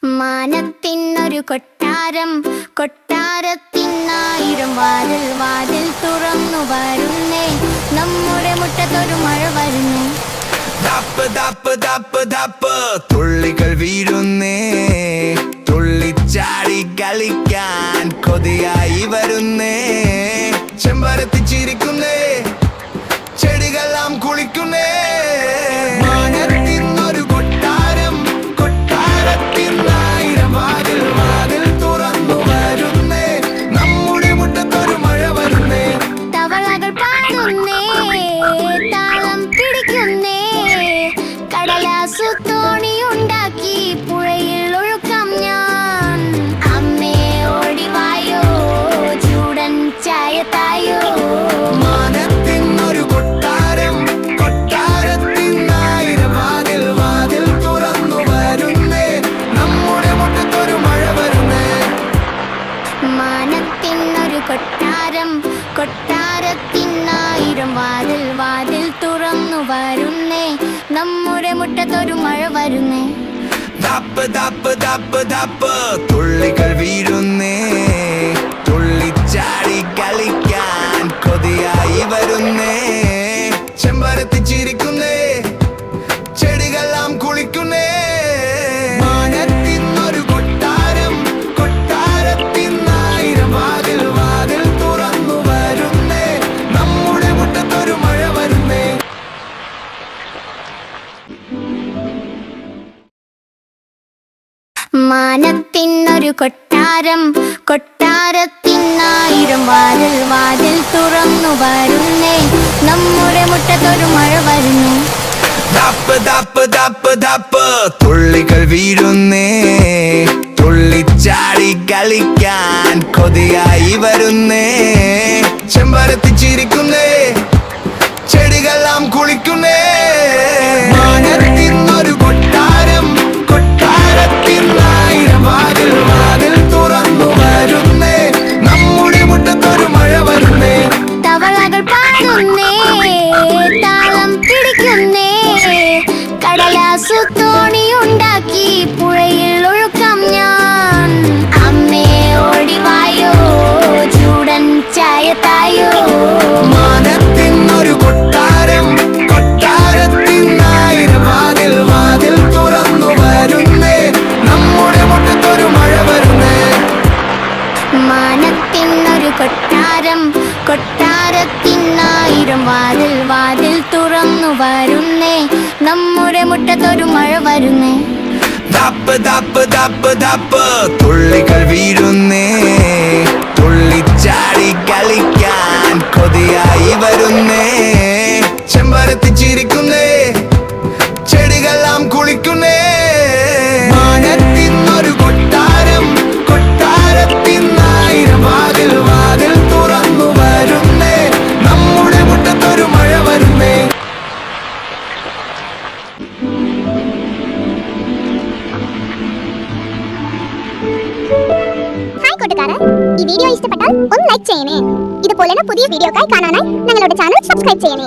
മാനത്തിനൊരു കൊട്ടാരം, കൊട്ടാരത്തിനായിരം വാതിൽ, വാതിൽ തുറന്നു വരുന്നേ, നമ്മുടെ മുറ്റത്തൊരു മഴ വരുന്നേ. ദാപ്പ് ദാപ്പ് ദാപ്പ് ദാപ്പ് തുള്ളികൾ വീഴുന്നേ, തുള്ളിച്ചാടി കളിക്കാൻ കൊതിയായി വരുന്നേ. ചെമ്പരത്തി ചിരിക്കുന്നേ, ചെടികളെല്ലാം കുളിക്കുന്നേ. മാനത്തിനൊരു കൊട്ടാരം, കൊട്ടാരത്തിനായിരം വാതിൽ, വാതിൽ തുറന്നു വരുന്നേ, നമ്മുടെ മുറ്റത്തൊരു മഴ വരുന്നേ. തവളകൾ പാടുന്നേ, താളം പിടിക്കുന്നേ, കടലാസു തോണിയുണ്ടാക്കി പുഴയിൽ ഒഴുക്കാം ഞാൻ. അമ്മേ ഓടിവായോ, ചൂടൻ ചായ തായോ. മാനത്തിനൊരു കൊട്ടാരം, കൊട്ടാരത്തിനായിരം വാതിൽ, വാതിൽ തുറന്നു വരുന്നേ, നമ്മുടെ മുറ്റത്തൊരു മഴ വരുന്നേ. മാനത്തിനൊരു കൊട്ടാരം, കൊട്ടാരത്തിനായിരം വാതിൽ, വാതിൽ തുറന്നു വരുന്നേ, നമ്മുടെ മുറ്റത്തൊരു മഴ വരുന്നേ. ദാപ്പ് ദാപ്പ് ദാപ്പ് ദാപ്പ് തുള്ളികൾ വീഴുന്നേ, തുള്ളിച്ചാടി കളിക്കാൻ കൊതിയായി വരുന്നേ. ചെമ്പരത്തി ചിരിക്കുന്നേ, ചെടികളെല്ലാം കുളിക്കുന്നേ. മാനത്തിനൊരു കൊട്ടാരം, കൊട്ടാരത്തിനായിരം വാതിൽ, വാതിൽ തുറന്നു വരുന്നേ, നമ്മുടെ മുറ്റത്തൊരു മഴ വരുന്നേ. മാനത്തിനൊരു കൊട്ടാരം, കൊട്ടാരത്തിനായിരം വാതിൽ, വാതിൽ തുറന്നു വരുന്നേ, നമ്മുടെ മുറ്റത്തൊരു മഴ വരുന്നേ. ദാപ്പ് ദാപ്പ് ദാപ്പ് ദാപ്പ് തുള്ളികൾ വീഴുന്നേ, തുള്ളിച്ചാടി കളിക്കാൻ കൊതിയായി വരുന്നേ. ചെമ്പരത്തി ചിരിക്കുന്നേ, ചെടികളെല്ലാം കുളിക്കുന്നേ. മാനത്തിനൊരു കൊട്ടാരം, കൊട്ടാരത്തിനായിരം വാതിൽ, വാതിൽ തുറന്നു വരുന്നേ, നമ്മുടെ മുറ്റത്തൊരു മഴ വരുന്നേ. തവളകൾ പാടുന്നേ, താളം പിടിക്കുന്നേ, കടലാസു തോണിയുണ്ടാക്കി പുഴയിൽ ഒഴുക്കാം ഞാൻ. അമ്മേ ഓടിവായോ, ചൂടൻ ചായ തായോ. മാനത്തിനൊരു കൊട്ടാരം, കൊട്ടാരത്തിനായിരം വാതിൽ, വാതിൽ തുറന്നു വരുന്നേ, നമ്മുടെ മുറ്റത്തൊരു മഴ വരുന്നേ. മാനത്തിനൊരു കൊട്ടാരം, കൊട്ടാരത്തിനായിരം വാതിൽ, വാതിൽ തുറന്നു വരുന്നേ, നമ്മുടെ മുറ്റത്തൊരു മഴ വരുന്നേ. ദാപ്പ് ദാപ്പ് ദാപ്പ് ദാപ്പ് തുള്ളികൾ വീഴുന്നേ, തുള്ളിച്ചാടി കളിക്കാൻ കൊതിയായി വരുന്നേ. ചെമ്പരത്തി ചിരിക്കുന്നേ, ചെടികളെല്ലാം കുളിക്കുന്നേ. മാനത്തിനൊരു കൊട്ടാരം, കൊട്ടാരത്തിനായിരം വാതിൽ, വാതിൽ തുറന്നു വരുന്നേ, നമ്മുടെ മുറ്റത്തൊരു മഴ വരുന്നേ. ഹായ് കൂട്ടുകാരെ, ഈ വീഡിയോ ഇഷ്ടപ്പെട്ടാൽ ഒന്ന് ലൈക്ക് ചെയ്യണേ. ഇതുപോലുള്ള പുതിയ വീഡിയോക്കായി കാണാനായി ഞങ്ങളുടെ ചാനൽ സബ്സ്ക്രൈബ് ചെയ്യണേ.